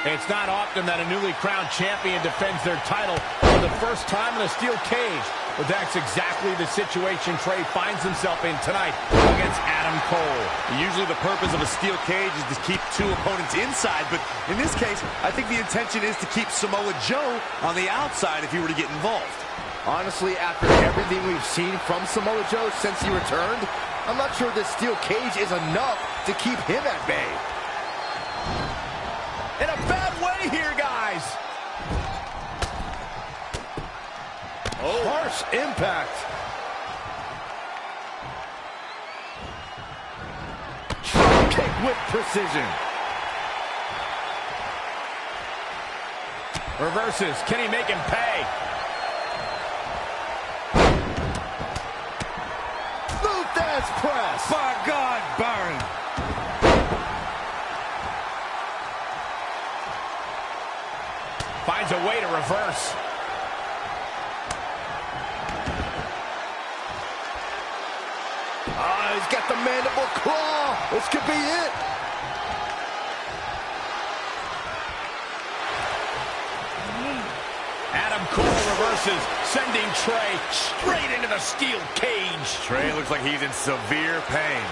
It's not often that a newly crowned champion defends their title for the first time in a steel cage, but that's exactly the situation Trey finds himself in tonight against Adam Cole. Usually the purpose of a steel cage is to keep two opponents inside, but in this case, I think the intention is to keep Samoa Joe on the outside if he were to get involved. Honestly, after everything we've seen from Samoa Joe since he returned, I'm not sure this steel cage is enough to keep him at bay. In a bad way here, guys. Oh, harsh impact. Drop kick with precision. Reverses. Can he make him pay? Luthez press. By God, Baron. Finds a way to reverse. He's got the mandible claw. This could be it. Adam Cole reverses, sending Trey straight into the steel cage. Trey looks like he's in severe pain.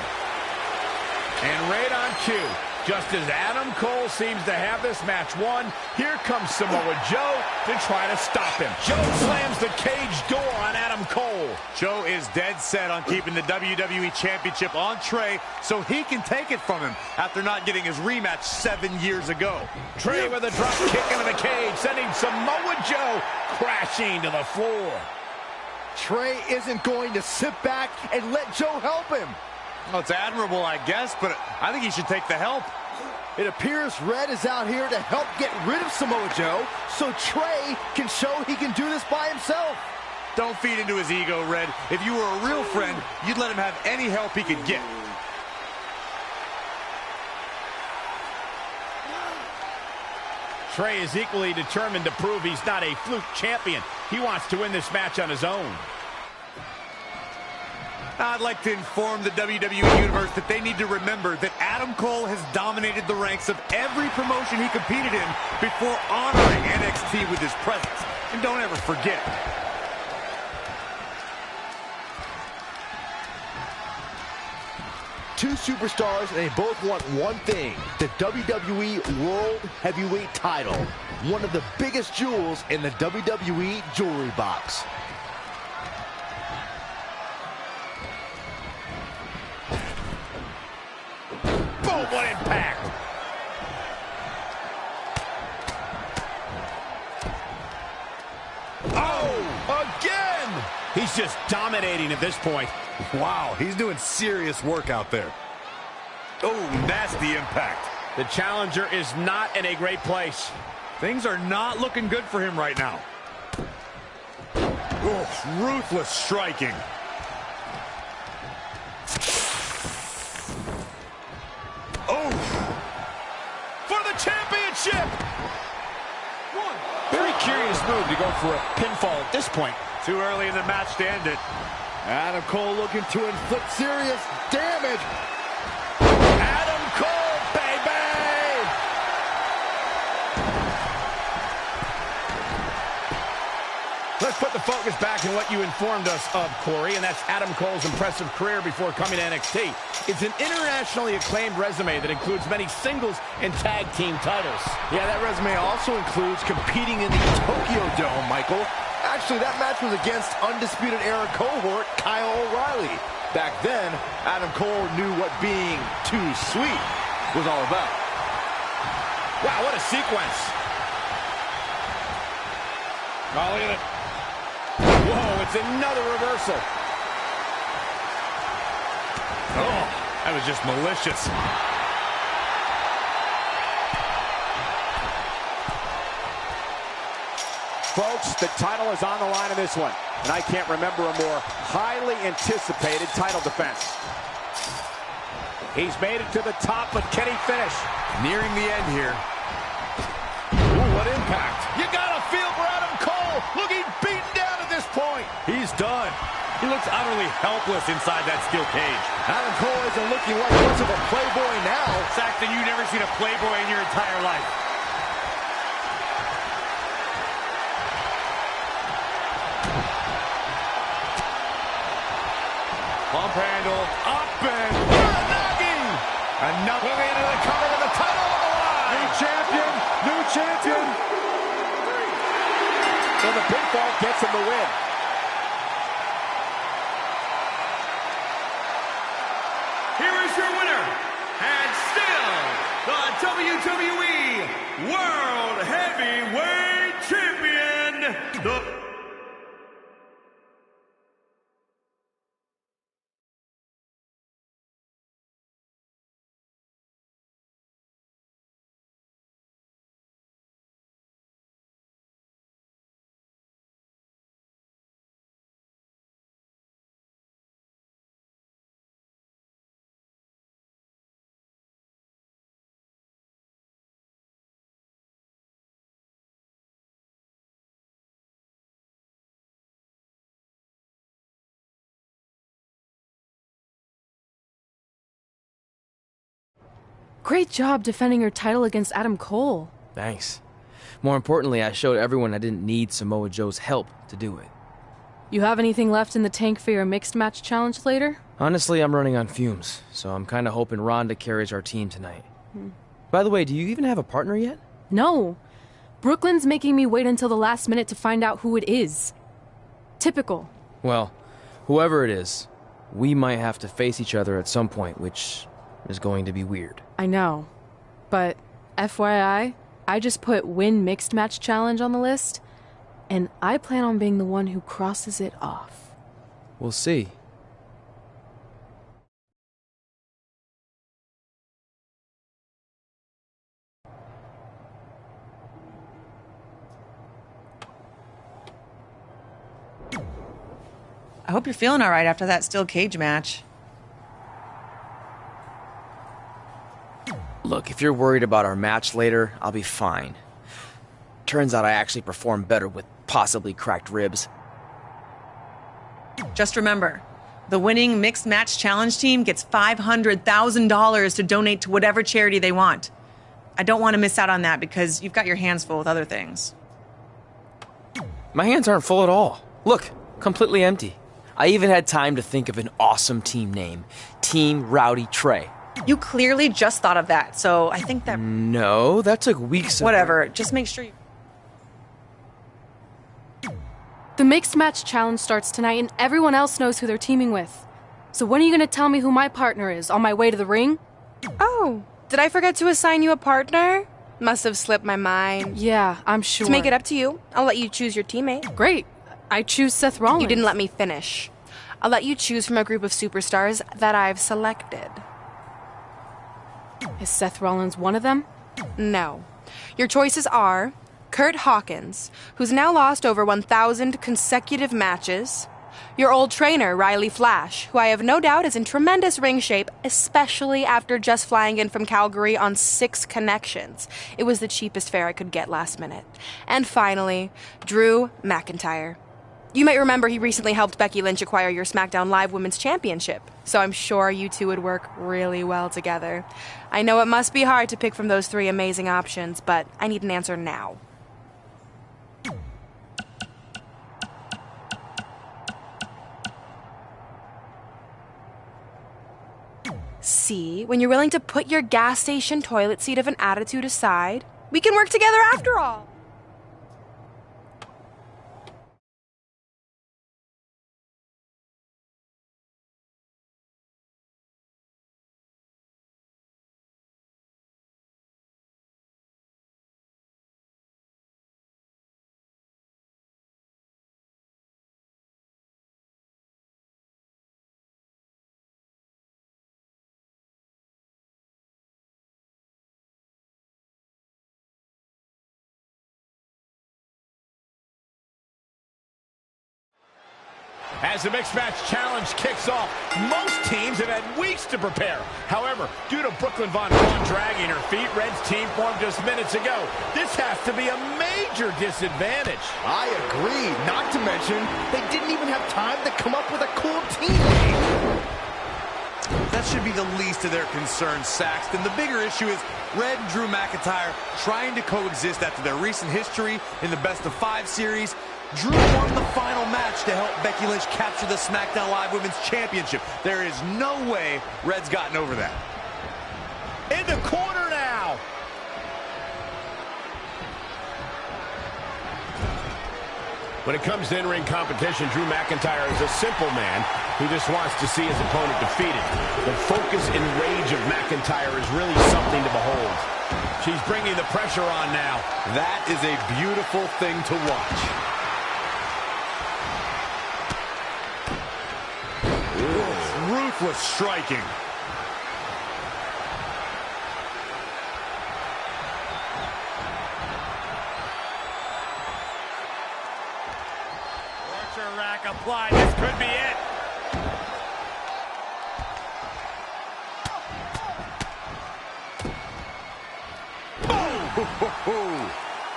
And right on cue, just as Adam Cole seems to have this match won, here comes Samoa Joe to try to stop him. Joe slams the cage door on Adam Cole. Joe is dead set on keeping the WWE Championship on Trey so he can take it from him after not getting his rematch 7 years ago. Trey with a drop kick into the cage, sending Samoa Joe crashing to the floor. Trey isn't going to sit back and let Joe help him. Well, it's admirable, I guess, but I think he should take the help. It appears Red is out here to help get rid of Samoa Joe so Trey can show he can do this by himself. Don't feed into his ego, Red. If you were a real friend, you'd let him have any help he could get. Trey is equally determined to prove he's not a fluke champion. He wants to win this match on his own. I'd like to inform the WWE Universe that they need to remember that Adam Cole has dominated the ranks of every promotion he competed in before honoring NXT with his presence. And don't ever forget. Two superstars, and they both want one thing: the WWE World Heavyweight title. One of the biggest jewels in the WWE jewelry box. Boom, what impact! Oh, again! He's just dominating at this point. Wow, he's doing serious work out there. Oh, nasty impact. The challenger is not in a great place. Things are not looking good for him right now. Oh, ruthless striking. Oh! For the championship! Very curious move to go for a pinfall at this point. Too early in the match to end it. Adam Cole looking to inflict serious damage. Adam Cole, baby! Let's put the focus back on what you informed us of, Corey, and that's Adam Cole's impressive career before coming to NXT. It's an internationally acclaimed resume that includes many singles and tag team titles. Yeah, that resume also includes competing in the Tokyo Dome, Michael. Actually, that match was against Undisputed Era cohort Kyle O'Reilly. Back then, Adam Cole knew what being too sweet was all about. Wow, what a sequence. Oh, look at it. Whoa, it's another reversal. Oh, that was just malicious. Folks, the title is on the line in this one, and I can't remember a more highly anticipated title defense. He's made it to the top, but can he finish? Nearing the end here. Ooh, what impact. You got a feel for Adam Cole, looking beaten down at this point. He's done. He looks utterly helpless inside that steel cage. Adam Cole isn't looking like much of a playboy now. Saxton, you've never seen a playboy in your entire life. Pump handle, up and Uranagi! Another into the cover with the title on the line! New champion, new champion! So the pinfall gets him the win. Here is your winner, and still the WWE World Heavyweight Champion, the Great job defending your title against Adam Cole. Thanks. More importantly, I showed everyone I didn't need Samoa Joe's help to do it. You have anything left in the tank for your mixed match challenge later? Honestly, I'm running on fumes, so I'm kind of hoping Ronda carries our team tonight. By the way, do you even have a partner yet? No. Brooklyn's making me wait until the last minute to find out who it is. Typical. Well, whoever it is, we might have to face each other at some point, which is going to be weird. I know. But FYI, I just put win mixed match challenge on the list, and I plan on being the one who crosses it off. We'll see. I hope you're feeling all right after that steel cage match. Look, if you're worried about our match later, I'll be fine. Turns out I actually perform better with possibly cracked ribs. Just remember, the winning mixed match challenge team gets $500,000 to donate to whatever charity they want. I don't want to miss out on that because you've got your hands full with other things. My hands aren't full at all. Look, completely empty. I even had time to think of an awesome team name. Team Rowdy Trey. You clearly just thought of that, so I think that... No, that took weeks of... Whatever, just make sure you... The mixed match challenge starts tonight, and everyone else knows who they're teaming with. So when are you going to tell me who my partner is, on my way to the ring? Oh, did I forget to assign you a partner? Must have slipped my mind. Yeah, I'm sure. To make it up to you, I'll let you choose your teammate. Great. I choose Seth Rollins. You didn't let me finish. I'll let you choose from a group of superstars that I've selected. Is Seth Rollins one of them? No. Your choices are Kurt Hawkins, who's now lost over 1,000 consecutive matches. Your old trainer, Riley Flash, who I have no doubt is in tremendous ring shape, especially after just flying in from Calgary on 6 connections. It was the cheapest fare I could get last minute. And finally, Drew McIntyre. You might remember he recently helped Becky Lynch acquire your SmackDown Live Women's Championship, so I'm sure you two would work really well together. I know it must be hard to pick from those 3 amazing options, but I need an answer now. See, when you're willing to put your gas station toilet seat of an attitude aside, we can work together after all. As the mixed match challenge kicks off, most teams have had weeks to prepare. However, due to Brooklyn Von dragging her feet, Red's team formed just minutes ago. This has to be a major disadvantage. I agree. Not to mention, they didn't even have time to come up with a cool team name. That should be the least of their concerns, Saxton. The bigger issue is Red and Drew McIntyre trying to coexist after their recent history in the best-of-5 series. Drew won the final match to help Becky Lynch capture the SmackDown Live Women's Championship. There is no way Red's gotten over that. In the corner now. When it comes to in-ring competition, Drew McIntyre is a simple man who just wants to see his opponent defeated. The focus and rage of McIntyre is really something to behold. She's bringing the pressure on now. That is a beautiful thing to watch. Ruthless striking. Torture rack applied. This could be it.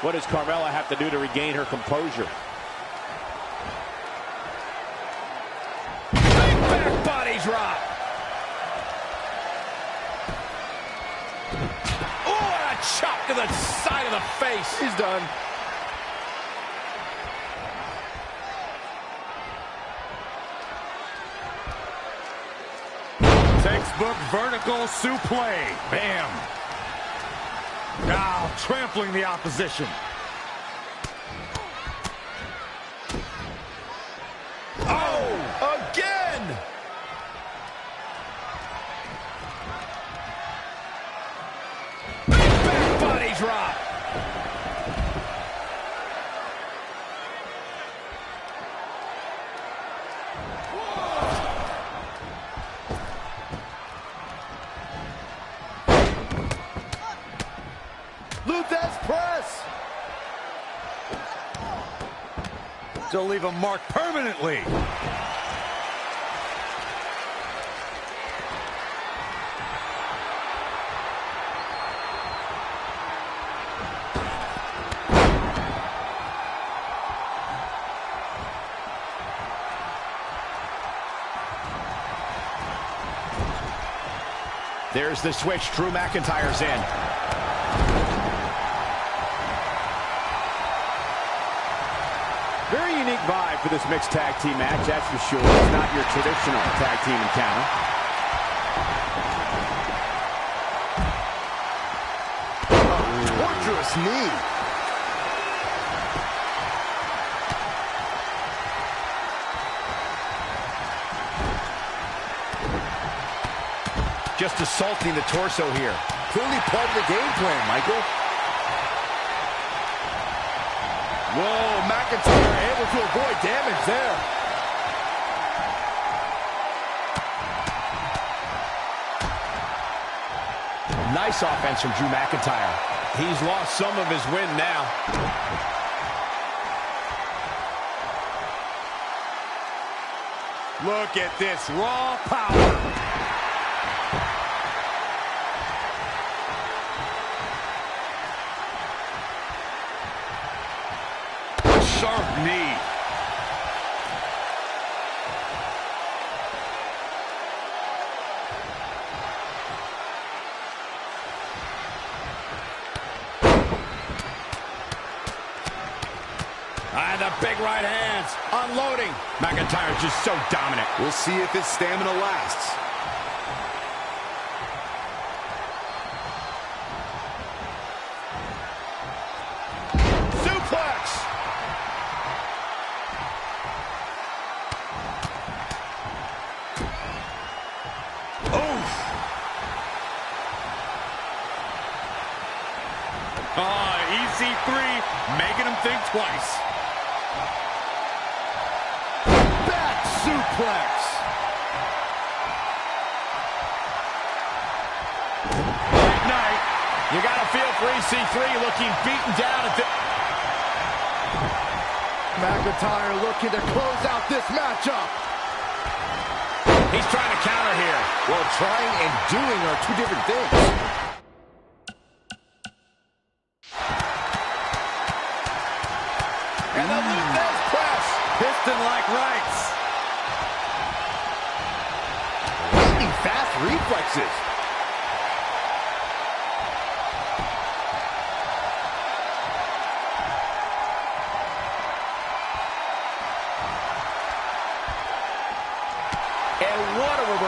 What does Carmella have to do to regain her composure? Back body drop. Oh, and a chop to the side of the face. He's done. Textbook vertical suplex. Bam. Now trampling the opposition. Oh, again. Back body drop. Luthez press. To leave a mark permanently. There's the switch. Drew McIntyre's in. Very unique vibe for this mixed tag team match, that's for sure. It's not your traditional tag team encounter. Torturous knee. Just assaulting the torso here. Clearly part of the game plan, Michael. Whoa, McIntyre able to avoid damage there. Nice offense from Drew McIntyre. He's lost some of his wind now. Look at this raw power. Sharp knee. And the big right hands, unloading. McIntyre's just so dominant. We'll see if his stamina lasts. Suplex. EC3 making him think twice. Back suplex. Good night. You got to feel for EC3 looking beaten down at the... McIntyre looking to close out this matchup. He's trying to counter here. Well, trying and doing are two different things. And the Luthez press. Piston-like rights. Lightning fast reflexes.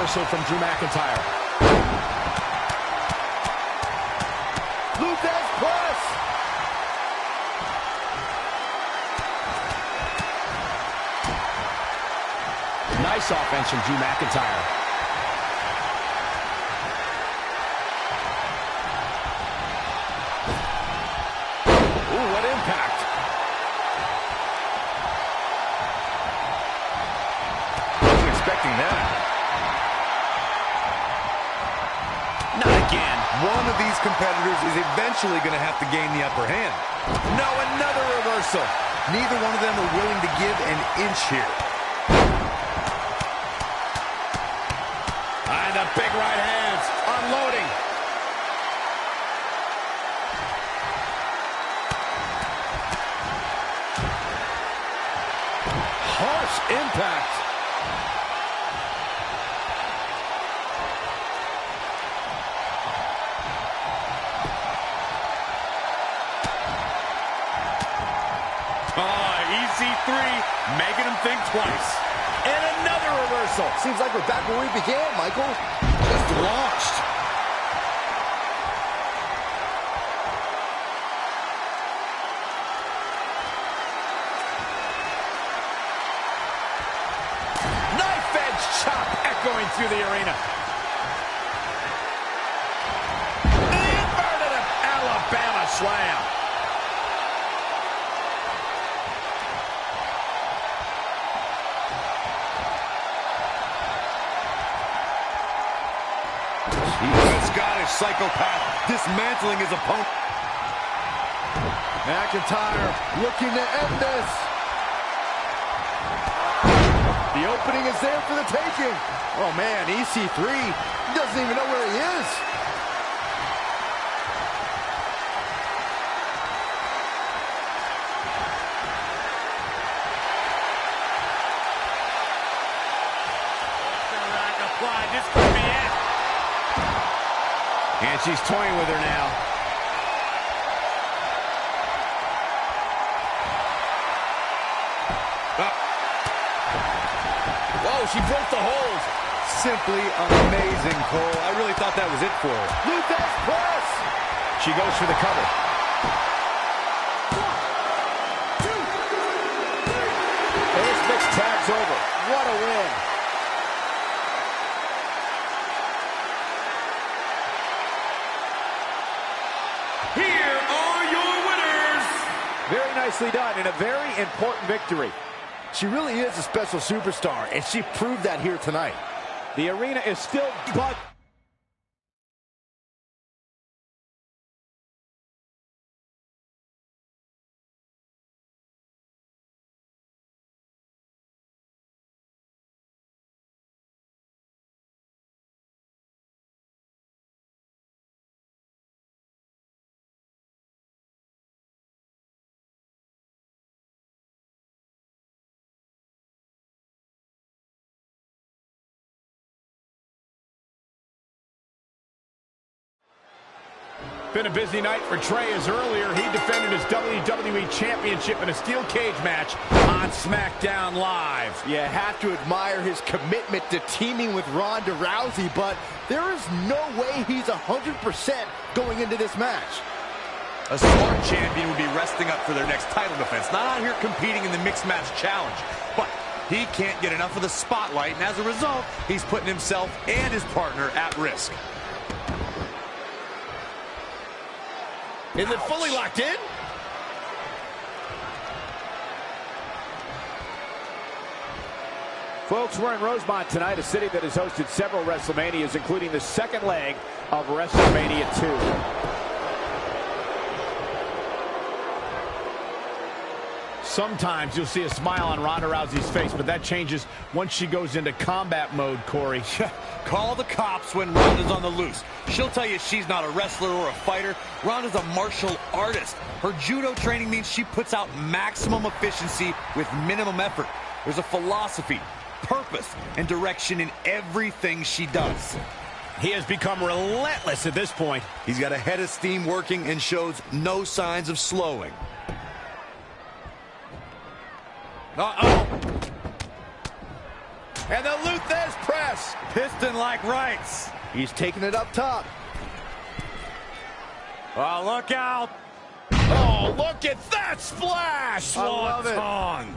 reversal from Drew McIntyre. Luthez press. Nice offense from Drew McIntyre. Ooh, what impact. Wasn't expecting that. Not again. One of these competitors is eventually going to have to gain the upper hand. No, another reversal. Neither one of them are willing to give an inch here. And the big right hands, unloading. Harsh impact. EC3 making him think twice. And another reversal. Seems like we're back where we began, Michael. Just launched. Knife edge chop echoing through the arena. Inverted Alabama slam. The Scottish psychopath dismantling his opponent. McIntyre looking to end this. The opening is there for the taking. Oh man, EC3 doesn't even know where he is. This could be it. And she's toying with her now. Whoa, she broke the hold. Simply amazing, Cole. I really thought that was it for her. Luthez press. She goes for the cover. 1, 2, 3. And this mixed tag's over. What a win. Here are your winners. Very nicely done, and a very important victory. She really is a special superstar, and she proved that here tonight. The arena is still buzzing. Been a busy night for Trey, as earlier he defended his WWE Championship in a steel cage match on SmackDown Live. You have to admire his commitment to teaming with Ronda Rousey, but there is no way he's 100% going into this match. A smart champion would be resting up for their next title defense, not out here competing in the mixed match challenge. But he can't get enough of the spotlight, and as a result, he's putting himself and his partner at risk. Is it fully locked in? Folks, we're in Rosemont tonight, a city that has hosted several WrestleManias, including the second leg of WrestleMania 2. Sometimes you'll see a smile on Ronda Rousey's face, but that changes once she goes into combat mode, Corey. Call the cops when Ronda's on the loose. She'll tell you she's not a wrestler or a fighter. Ronda's a martial artist. Her judo training means she puts out maximum efficiency with minimum effort. There's a philosophy, purpose, and direction in everything she does. He has become relentless at this point. He's got a head of steam working and shows no signs of slowing. And the Luthez press. Piston-like rights. He's taking it up top. Oh, look out. Oh, look at that splash. I love it. Swanton.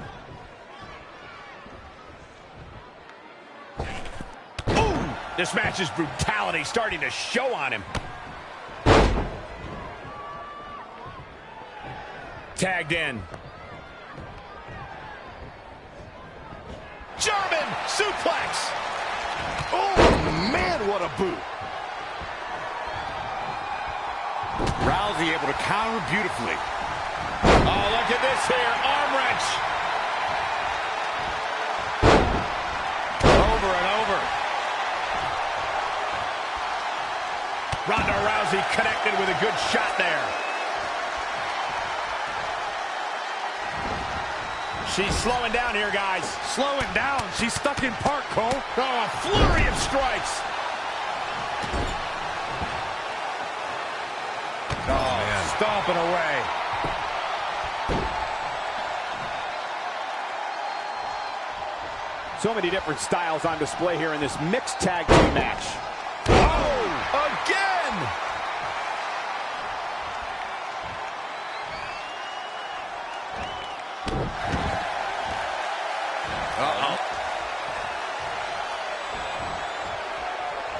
Ooh, this match's brutality starting to show on him. Tagged in. German suplex. Oh, man, what a boot. Rousey able to counter beautifully. Oh, look at this here. Arm wrench. Over and over. Ronda Rousey connected with a good shot there. She's slowing down here, guys. Slowing down. She's stuck in park, Cole. Oh, a flurry of strikes. Oh, man. Stomping away. So many different styles on display here in this mixed tag team match. Oh, again. Uh-oh.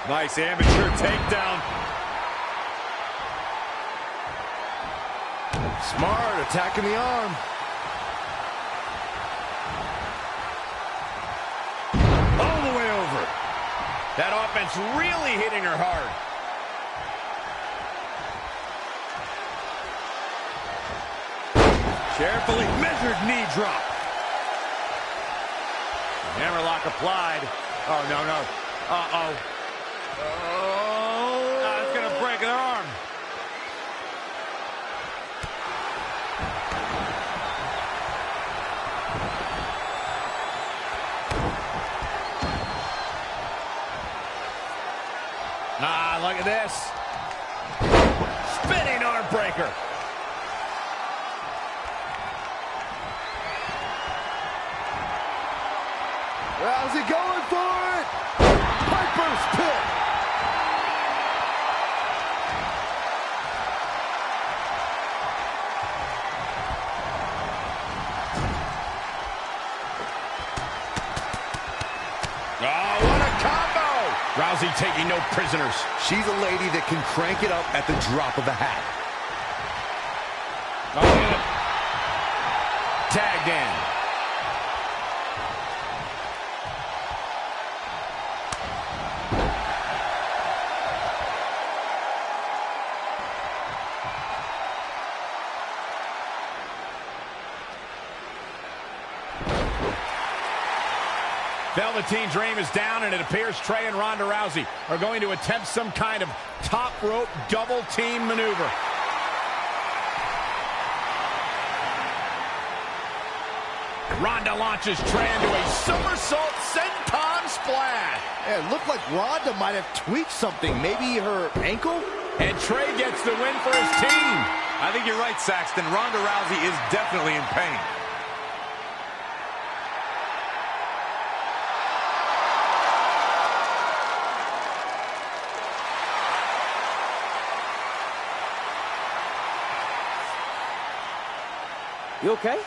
Nice amateur takedown. Smart, attacking the arm. All the way over. That offense really hitting her hard. Carefully measured knee drop. Hammerlock applied. Oh, no, no. Uh-oh. Oh, it's going to break their arm. Ah, look at this. Spinning arm breaker. Rousey going for it. Piper's pit. Oh, what a combo. Rousey taking no prisoners. She's a lady that can crank it up at the drop of a hat. Oh, tagged in. Velveteen Dream is down, and it appears Trey and Ronda Rousey are going to attempt some kind of top rope double team maneuver. Ronda launches Trey into a somersault senton splash. Yeah, it looked like Ronda might have tweaked something. Maybe her ankle? And Trey gets the win for his team. I think you're right, Saxton. Ronda Rousey is definitely in pain. You okay?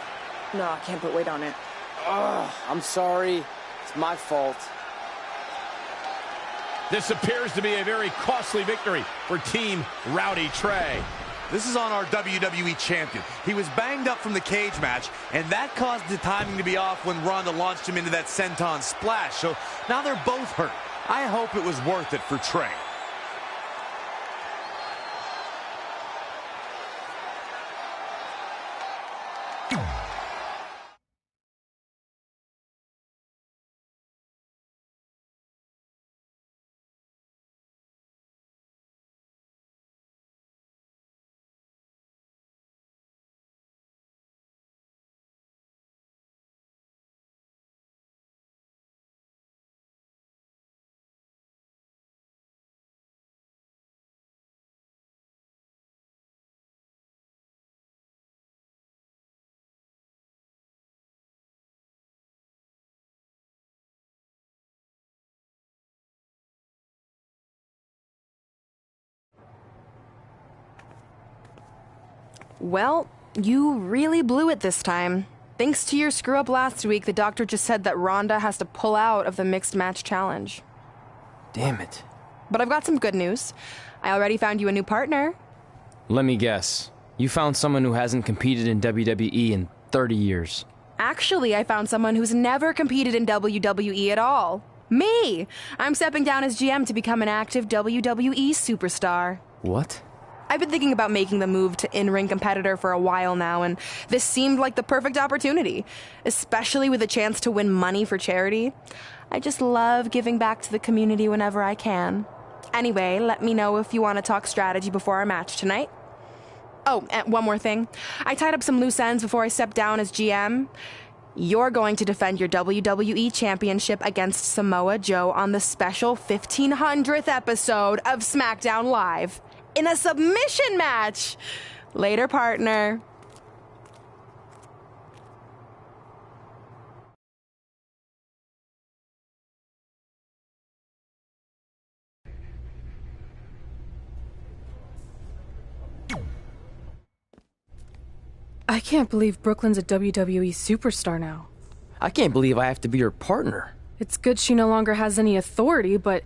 No, I can't put weight on it. I'm sorry. It's my fault. This appears to be a very costly victory for Team Rowdy Trey. This is on our WWE champion. He was banged up from the cage match, and that caused the timing to be off when Ronda launched him into that senton splash. So now they're both hurt. I hope it was worth it for Trey. Well, you really blew it this time. Thanks to your screw-up last week, the doctor just said that Ronda has to pull out of the mixed match challenge. Damn it. But I've got some good news. I already found you a new partner. Let me guess. You found someone who hasn't competed in WWE in 30 years. Actually, I found someone who's never competed in WWE at all. Me! I'm stepping down as GM to become an active WWE superstar. What? I've been thinking about making the move to in-ring competitor for a while now, and this seemed like the perfect opportunity, especially with a chance to win money for charity. I just love giving back to the community whenever I can. Anyway, let me know if you want to talk strategy before our match tonight. Oh, and one more thing. I tied up some loose ends before I stepped down as GM. You're going to defend your WWE Championship against Samoa Joe on the special 1500th episode of SmackDown Live in a submission match. Later, partner. I can't believe Brooklyn's a WWE superstar now. I can't believe I have to be her partner. It's good she no longer has any authority, but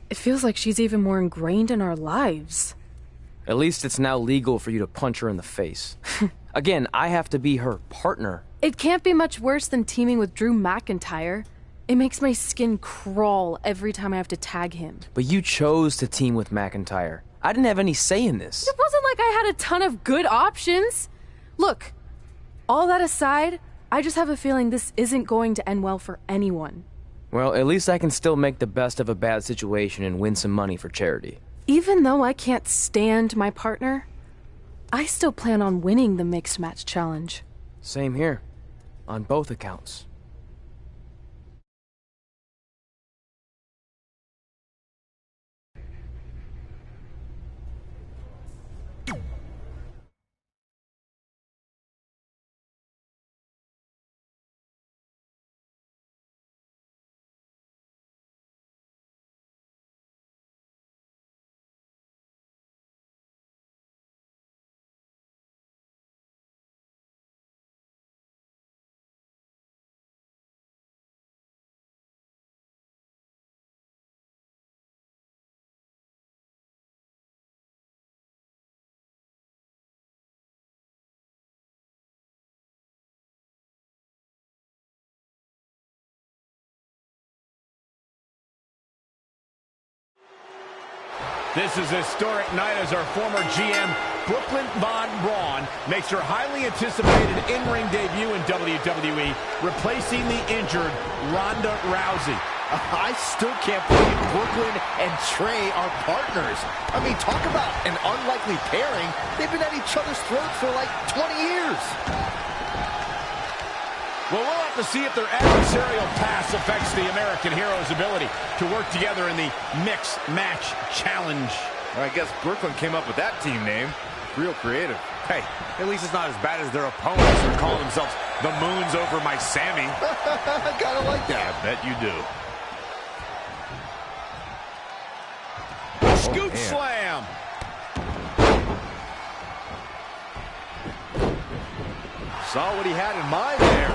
it feels like she's even more ingrained in our lives. At least it's now legal for you to punch her in the face. Again, I have to be her partner. It can't be much worse than teaming with Drew McIntyre. It makes my skin crawl every time I have to tag him. But you chose to team with McIntyre. I didn't have any say in this. It wasn't like I had a ton of good options. Look, all that aside, I just have a feeling this isn't going to end well for anyone. Well, at least I can still make the best of a bad situation and win some money for charity. Even though I can't stand my partner, I still plan on winning the Mixed Match Challenge. Same here, on both accounts. This is a historic night as our former GM, Brooklyn Von Braun, makes her highly anticipated in-ring debut in WWE, replacing the injured Ronda Rousey. I still can't believe Brooklyn and Trey are partners. I mean, talk about an unlikely pairing. They've been at each other's throats for like 20 years. Well, we'll have to see if their adversarial past affects the American Hero's ability to work together in the Mixed Match Challenge. Well, I guess Brooklyn came up with that team name. Real creative. Hey, at least it's not as bad as their opponents who are calling themselves the Moons over my Sammy. I kind of like that. I bet you do. Scoop slam. Saw what he had in mind there.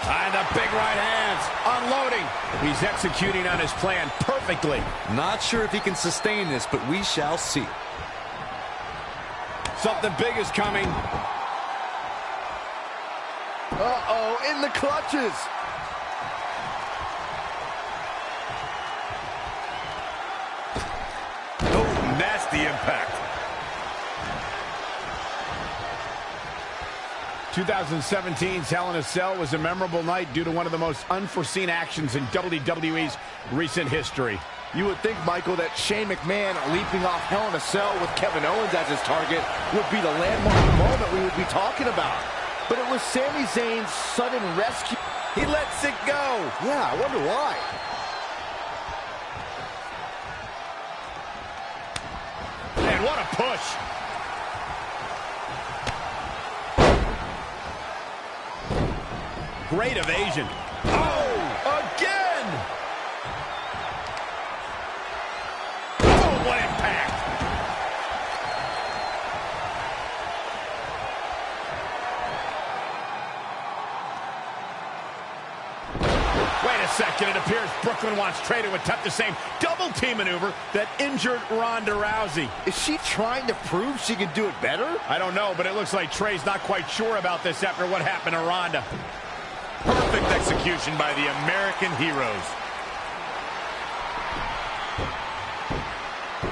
And the big right hands, unloading. He's executing on his plan perfectly. Not sure if he can sustain this, but we shall see. Something big is coming. Uh-oh, in the clutches. Oh, nasty impact. 2017's Hell in a Cell was a memorable night due to one of the most unforeseen actions in WWE's recent history. You would think, Michael, that Shane McMahon leaping off Hell in a Cell with Kevin Owens as his target would be the landmark moment we would be talking about. But it was Sami Zayn's sudden rescue. He lets it go. Yeah, I wonder why. Man, what a push. Great evasion. Oh, again! Oh, what impact! Wait a second, it appears Brooklyn wants Trey to attempt the same double team maneuver that injured Ronda Rousey. Is she trying to prove she can do it better? I don't know, but it looks like Trey's not quite sure about this after what happened to Ronda. Perfect execution by the American heroes.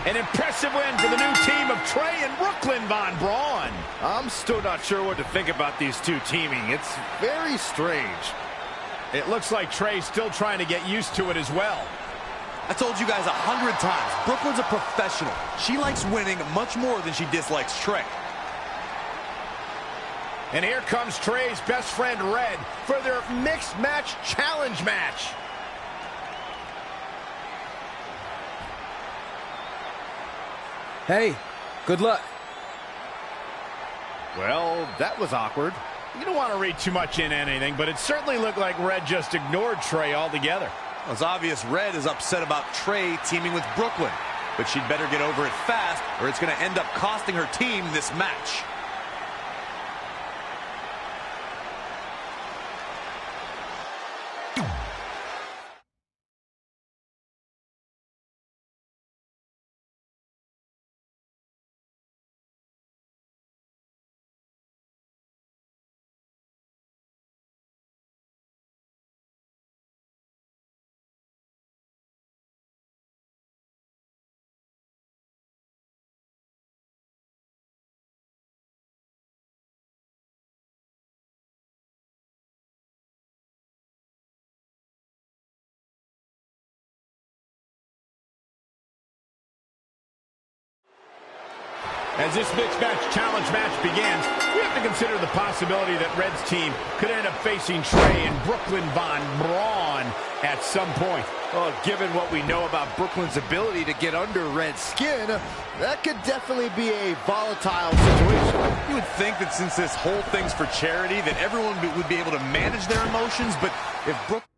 An impressive win for the new team of Trey and Brooklyn Von Braun. I'm still not sure what to think about these two teaming. It's very strange. It looks like Trey's still trying to get used to it as well. I told you guys 100 times, Brooklyn's a professional. She likes winning much more than she dislikes Trey. And here comes Trey's best friend, Red, for their mixed match challenge match. Hey, good luck. Well, that was awkward. You don't want to read too much into anything, but it certainly looked like Red just ignored Trey altogether. Well, it's obvious Red is upset about Trey teaming with Brooklyn, but she'd better get over it fast or it's going to end up costing her team this match. As this mixed match challenge match begins, we have to consider the possibility that Red's team could end up facing Trey and Brooklyn Von Braun at some point. Well, given what we know about Brooklyn's ability to get under Red's skin, that could definitely be a volatile situation. You would think that since this whole thing's for charity, that everyone would be able to manage their emotions, but if Brooklyn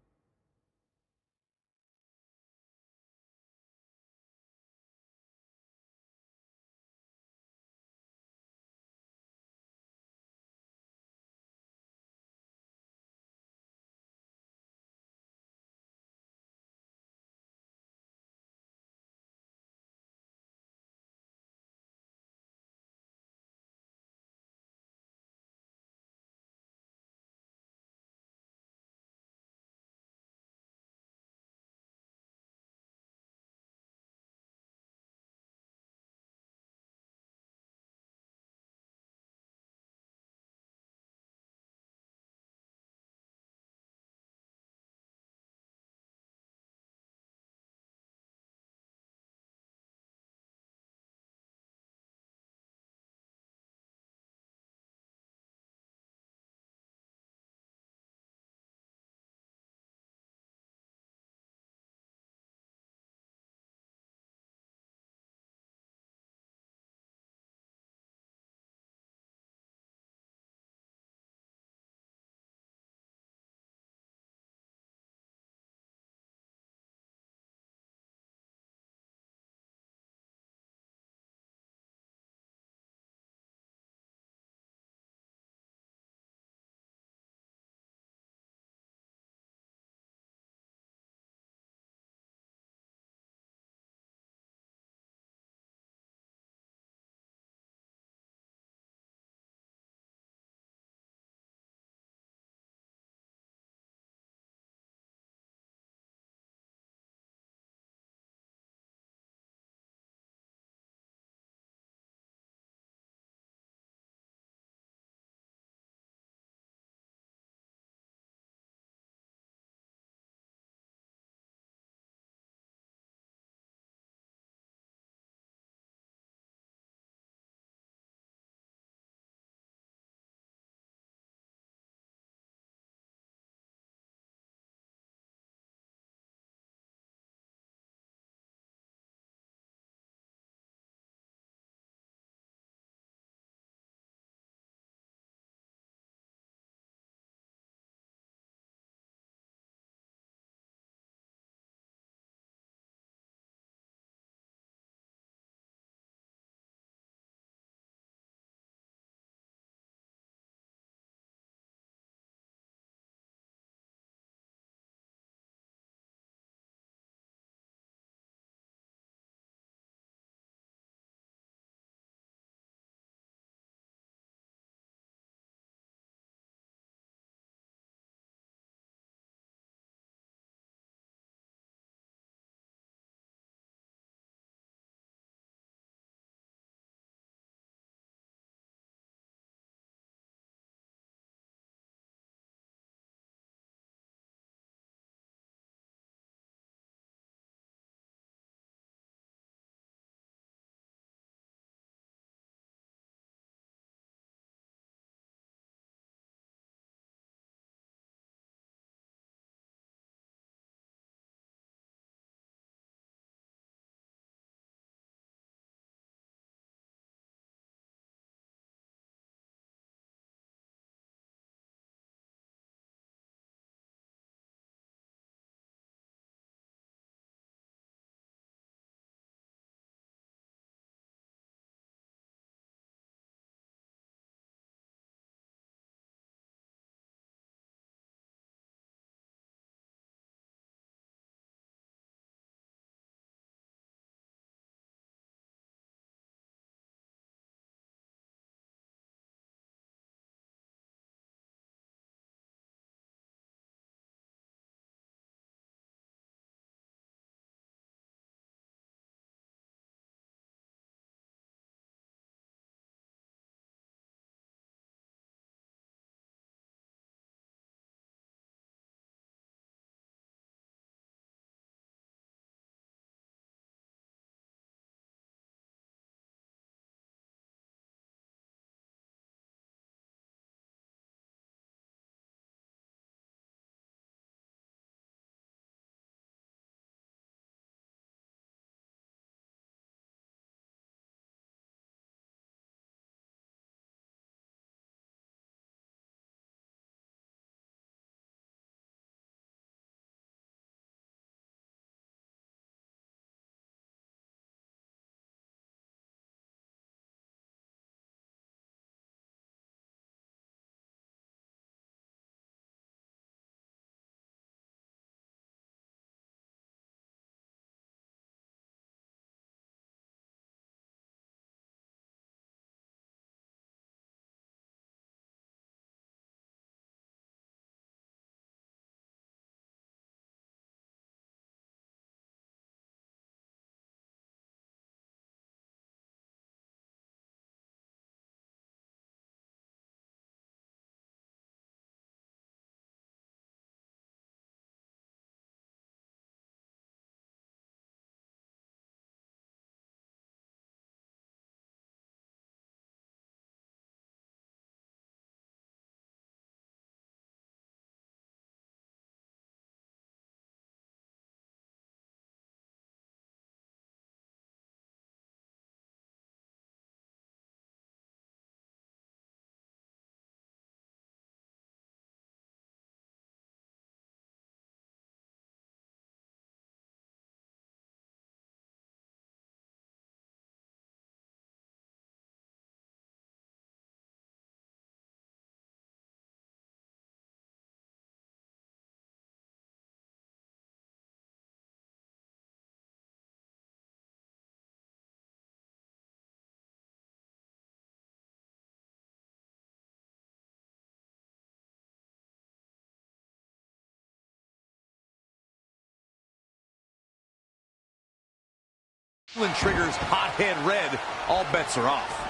When triggers hothead red, all bets are off.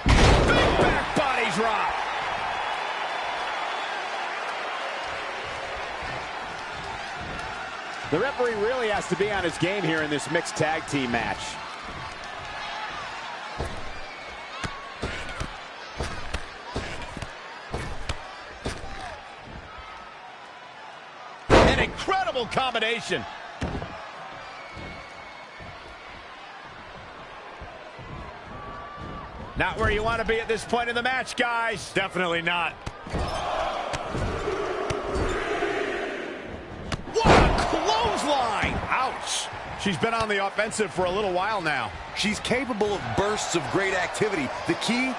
Big back body drop. The referee really has to be on his game here in this mixed tag team match. An incredible combination. Not where you want to be at this point in the match, guys. Definitely not. What a clothesline! Ouch. She's been on the offensive for a little while now. She's capable of bursts of great activity. The key?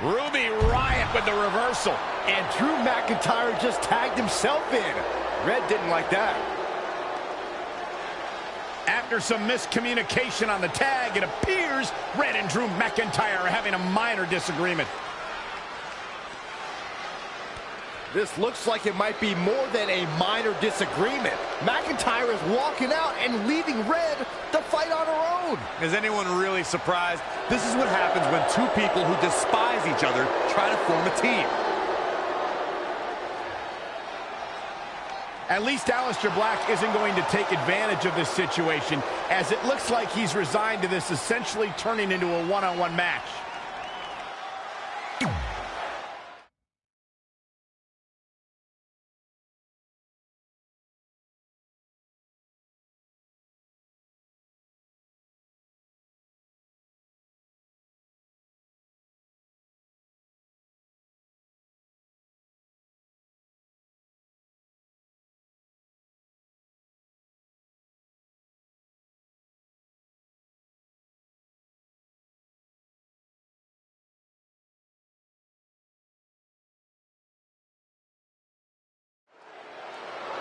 Ruby Riott with the reversal. And Drew McIntyre just tagged himself in. Red didn't like that. After some miscommunication on the tag, it appears Red and Drew McIntyre are having a minor disagreement. This looks like it might be more than a minor disagreement. McIntyre is walking out and leaving Red to fight on her own. Is anyone really surprised? This is what happens when two people who despise each other try to form a team. At least Aleister Black isn't going to take advantage of this situation, as it looks like he's resigned to this essentially turning into a one-on-one match.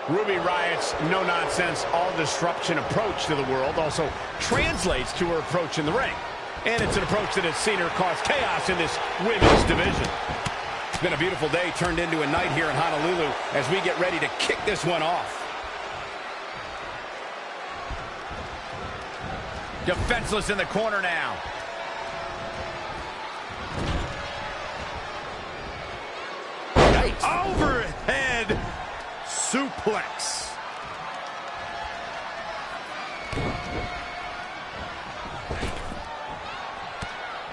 Ruby Riott's no-nonsense, all-disruption approach to the world also translates to her approach in the ring. And it's an approach that has seen her cause chaos in this women's division. It's been a beautiful day turned into a night here in Honolulu as we get ready to kick this one off. Defenseless in the corner now. Yikes. Overhead suplex.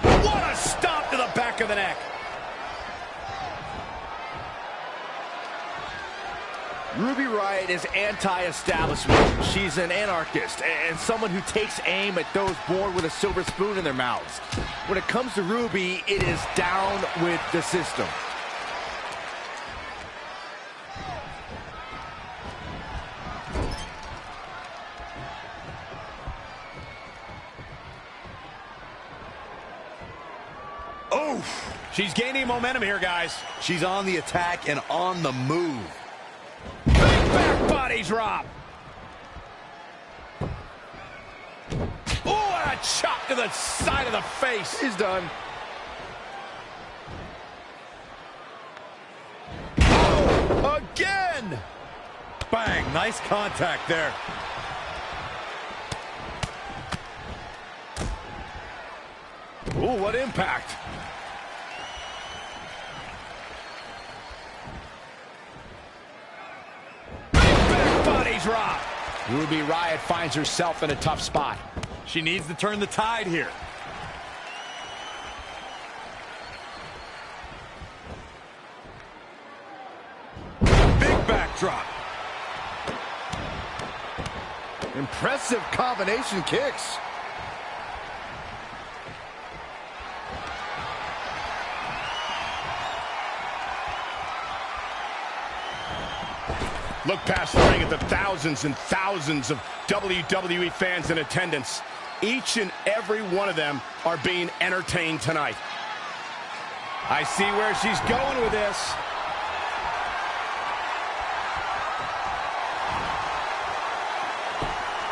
What a stop to the back of the neck. Ruby Riott is anti-establishment. She's an anarchist and someone who takes aim at those born with a silver spoon in their mouths. When it comes to Ruby, it is down with the system. Oh, she's gaining momentum here, guys. She's on the attack and on the move. Big back body drop. Oh, and a chop to the side of the face. He's done. Oh, again. Bang, nice contact there. Ooh, what impact. Back body drop. Ruby Riott finds herself in a tough spot. She needs to turn the tide here. Big backdrop. Impressive combination kicks. Look past the ring at the thousands and thousands of WWE fans in attendance. Each and every one of them are being entertained tonight. I see where she's going with this.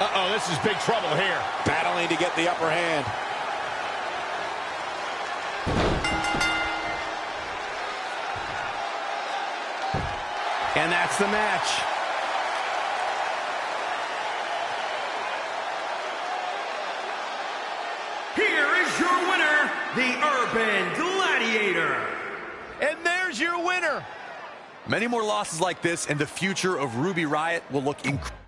Uh-oh, this is big trouble here. Battling to get the upper hand. And that's the match. here. Many more losses like this, and the future of Ruby Riott will look incredible.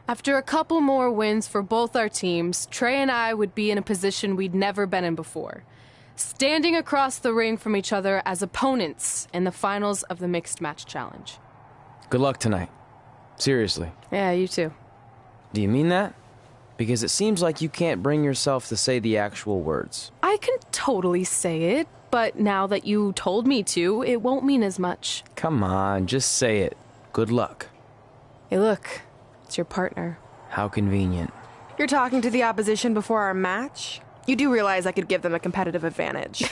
After a couple more wins for both our teams, Trey and I would be in a position we'd never been in before. Standing across the ring from each other as opponents in the finals of the Mixed Match Challenge. Good luck tonight. Seriously. Yeah, you too. Do you mean that? Because it seems like you can't bring yourself to say the actual words. I can totally say it, but now that you told me to, it won't mean as much. Come on, just say it. Good luck. Hey, look. It's your partner. How convenient. You're talking to the opposition before our match? You do realize I could give them a competitive advantage.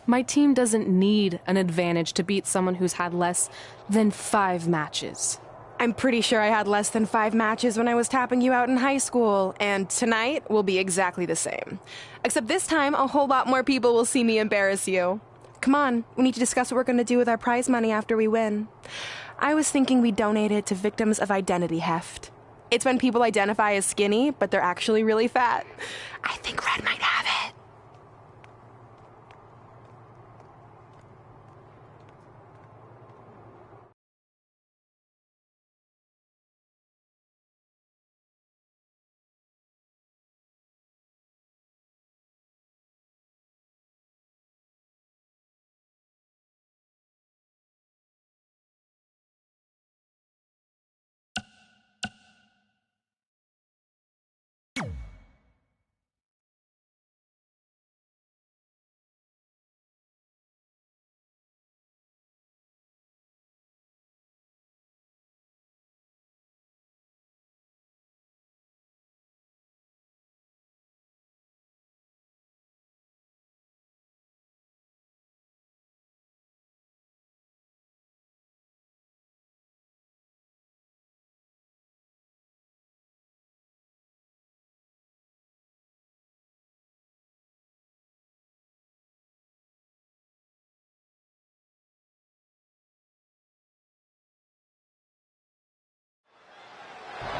My team doesn't need an advantage to beat someone who's had less than 5 matches. I'm pretty sure I had less than 5 matches when I was tapping you out in high school, and tonight will be exactly the same. Except this time, a whole lot more people will see me embarrass you. Come on, we need to discuss what we're going to do with our prize money after we win. I was thinking we donate it to victims of identity heft. It's when people identify as skinny, but they're actually really fat. I think Red might have it.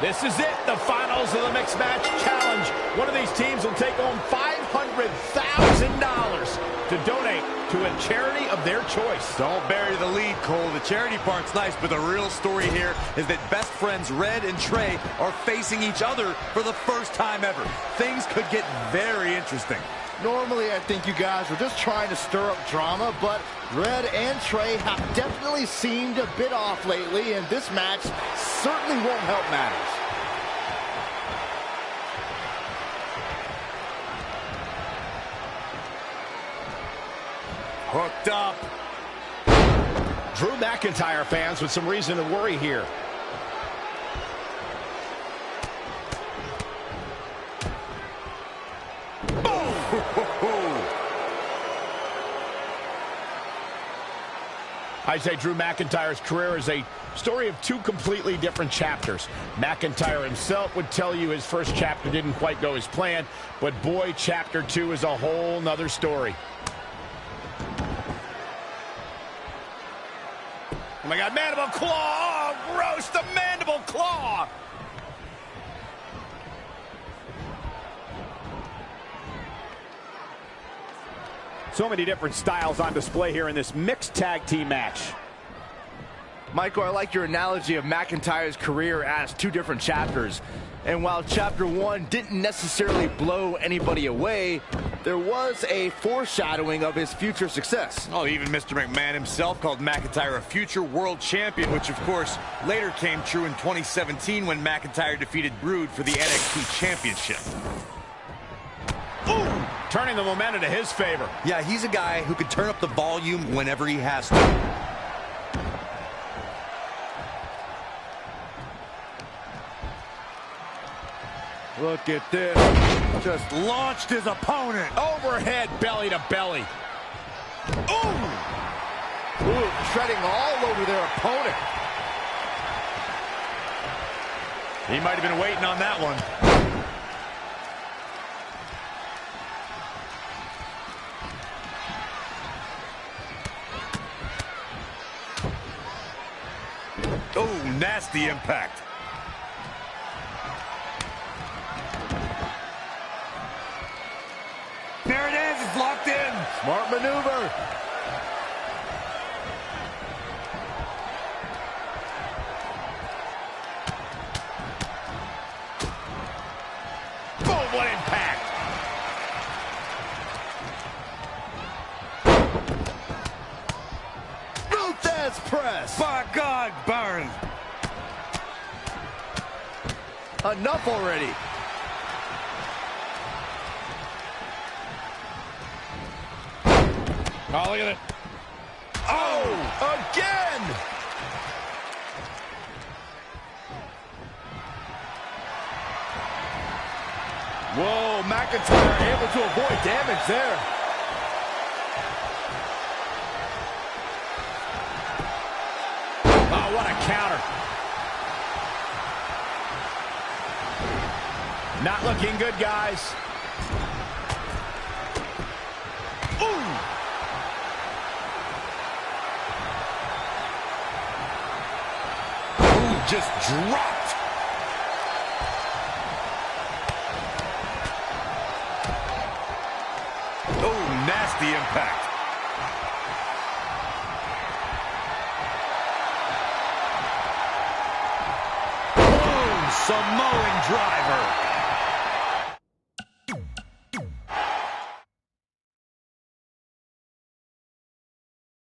This is it, the finals of the Mixed Match Challenge. One of these teams will take home $500,000 to donate to a charity of their choice. Don't bury the lead, Cole. The charity part's nice, but the real story here is that best friends Red and Trey are facing each other for the first time ever. Things could get very interesting. Normally, I think you guys were just trying to stir up drama, but Red and Trey have definitely seemed a bit off lately, and this match certainly won't help matters. Hooked up. Drew McIntyre fans with some reason to worry here. I say Drew McIntyre's career is a story of 2 completely different chapters. McIntyre himself would tell you his first chapter didn't quite go as planned, but boy, chapter 2 is a whole nother story. Oh my God, mandible claw! Oh, gross, the mandible claw! So many different styles on display here in this mixed tag team match. Michael, I like your analogy of McIntyre's career as 2 different chapters. And while chapter 1 didn't necessarily blow anybody away, there was a foreshadowing of his future success. Oh, even Mr. McMahon himself called McIntyre a future world champion, which of course later came true in 2017 when McIntyre defeated Brood for the NXT Championship. Ooh, turning the momentum to his favor. Yeah, he's a guy who can turn up the volume whenever he has to. Look at this. Just launched his opponent. Overhead belly to belly. Ooh! Ooh, treading all over their opponent. He might have been waiting on that one. Oh, nasty impact. There it is, it's locked in. Smart maneuver. Boom, what impact! Luthez press. By God, burn. Enough already. Oh, look at it. Oh, again. Whoa, McIntyre able to avoid damage there. Oh, what a counter. Not looking good, guys. Ooh! Ooh, just dropped. Oh, nasty impact. Boom, Samoan driver.